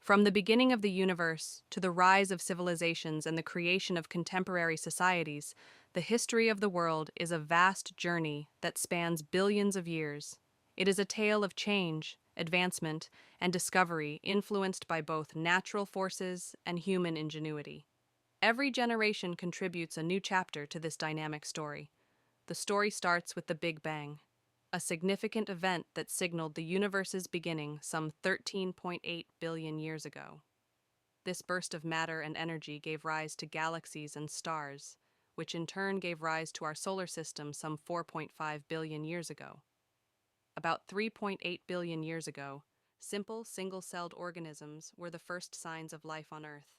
From the beginning of the universe to the rise of civilizations and the creation of contemporary societies, the history of the world is a vast journey that spans billions of years. It is a tale of change, advancement, and discovery influenced by both natural forces and human ingenuity. Every generation contributes a new chapter to this dynamic story. The story starts with the Big Bang, a significant event that signaled the universe's beginning some 13.8 billion years ago. This burst of matter and energy gave rise to galaxies and stars, which in turn gave rise to our solar system some 4.5 billion years ago. About 3.8 billion years ago, simple single-celled organisms were the first signs of life on Earth.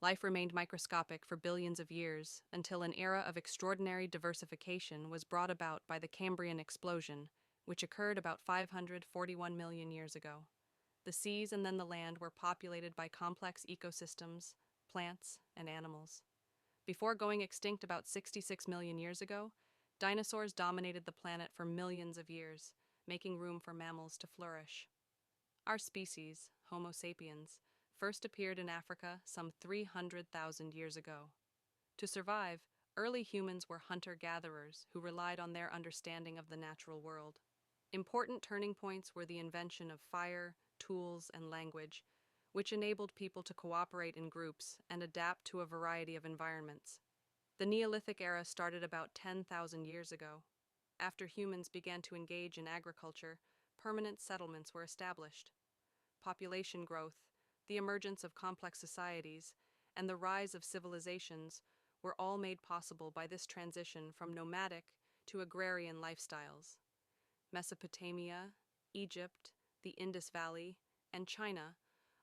Life remained microscopic for billions of years until an era of extraordinary diversification was brought about by the Cambrian explosion, which occurred about 541 million years ago. The seas and then the land were populated by complex ecosystems, plants, and animals. Before going extinct about 66 million years ago, dinosaurs dominated the planet for millions of years, making room for mammals to flourish. Our species, Homo sapiens, first appeared in Africa some 300,000 years ago. To survive, early humans were hunter-gatherers who relied on their understanding of the natural world. Important turning points were the invention of fire, tools, and language, which enabled people to cooperate in groups and adapt to a variety of environments. The Neolithic era started about 10,000 years ago. After humans began to engage in agriculture, permanent settlements were established. Population growth, the emergence of complex societies, and the rise of civilizations were all made possible by this transition from nomadic to agrarian lifestyles. Mesopotamia, Egypt, the Indus Valley, and China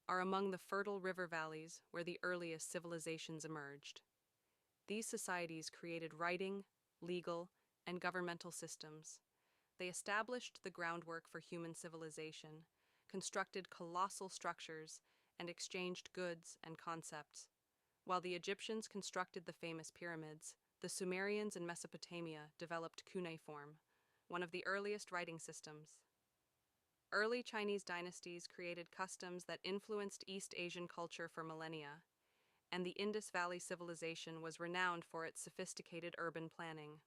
are among the fertile river valleys where the earliest civilizations emerged. These societies created writing, legal, and governmental systems. They established the groundwork for human civilization, constructed colossal structures, and exchanged goods and concepts. While the Egyptians constructed the famous pyramids, the Sumerians in Mesopotamia developed cuneiform, one of the earliest writing systems. Early Chinese dynasties created customs that influenced East Asian culture for millennia, and the Indus Valley civilization was renowned for its sophisticated urban planning.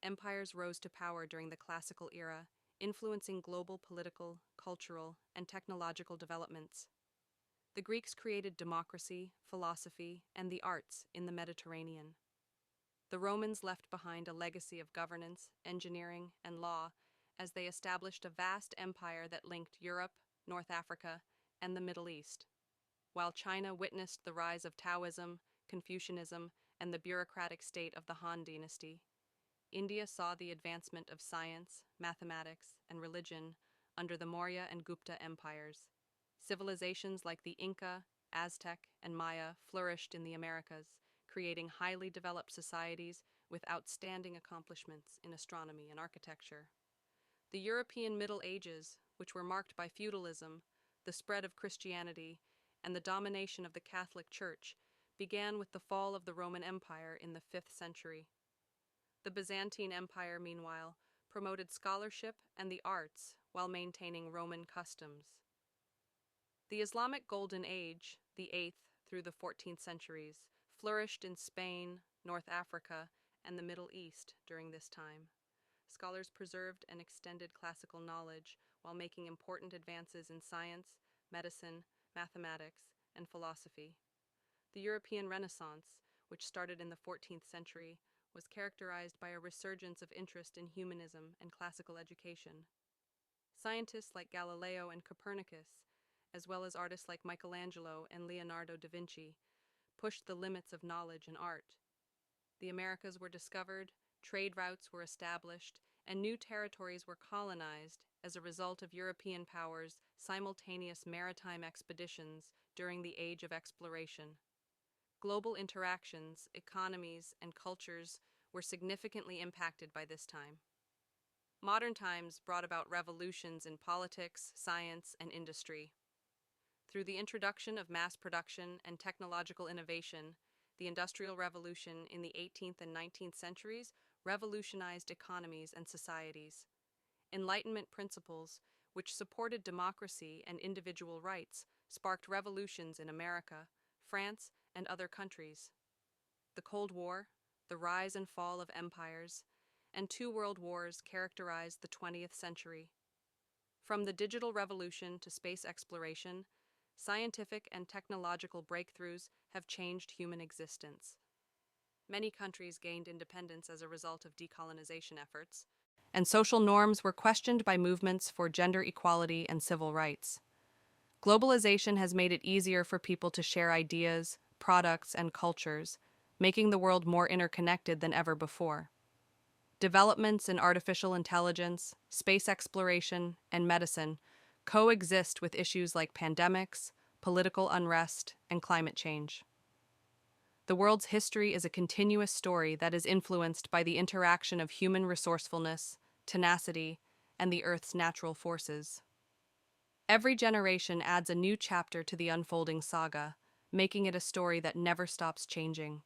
Empires rose to power during the classical era, influencing global political, cultural, and technological developments. The Greeks created democracy, philosophy, and the arts in the Mediterranean. The Romans left behind a legacy of governance, engineering, and law as they established a vast empire that linked Europe, North Africa, and the Middle East. While China witnessed the rise of Taoism, Confucianism, and the bureaucratic state of the Han Dynasty, India saw the advancement of science, mathematics, and religion under the Maurya and Gupta empires. Civilizations like the Inca, Aztec, and Maya flourished in the Americas, creating highly developed societies with outstanding accomplishments in astronomy and architecture. The European Middle Ages, which were marked by feudalism, the spread of Christianity, and the domination of the Catholic Church, began with the fall of the Roman Empire in the 5th century. The Byzantine Empire, meanwhile, promoted scholarship and the arts while maintaining Roman customs. The Islamic Golden Age, the 8th through the 14th centuries, flourished in Spain, North Africa, and the Middle East during this time. Scholars preserved and extended classical knowledge while making important advances in science, medicine, mathematics, and philosophy. The European Renaissance, which started in the 14th century, was characterized by a resurgence of interest in humanism and classical education. Scientists like Galileo and Copernicus, as well as artists like Michelangelo and Leonardo da Vinci, pushed the limits of knowledge and art. The Americas were discovered, trade routes were established, and new territories were colonized as a result of European powers' simultaneous maritime expeditions during the Age of Exploration. Global interactions, economies, and cultures were significantly impacted by this time. Modern times brought about revolutions in politics, science, and industry. Through the introduction of mass production and technological innovation, the Industrial Revolution in the 18th and 19th centuries revolutionized economies and societies. Enlightenment principles, which supported democracy and individual rights, sparked revolutions in America, France, and other countries. The Cold War, the rise and fall of empires, and two world wars characterized the 20th century. From the digital revolution to space exploration, scientific and technological breakthroughs have changed human existence. Many countries gained independence as a result of decolonization efforts, and social norms were questioned by movements for gender equality and civil rights. Globalization has made it easier for people to share ideas, products, and cultures, making the world more interconnected than ever before. Developments in artificial intelligence, space exploration, and medicine coexist with issues like pandemics, political unrest, and climate change. The world's history is a continuous story that is influenced by the interaction of human resourcefulness, tenacity, and the Earth's natural forces. Every generation adds a new chapter to the unfolding saga, making it a story that never stops changing.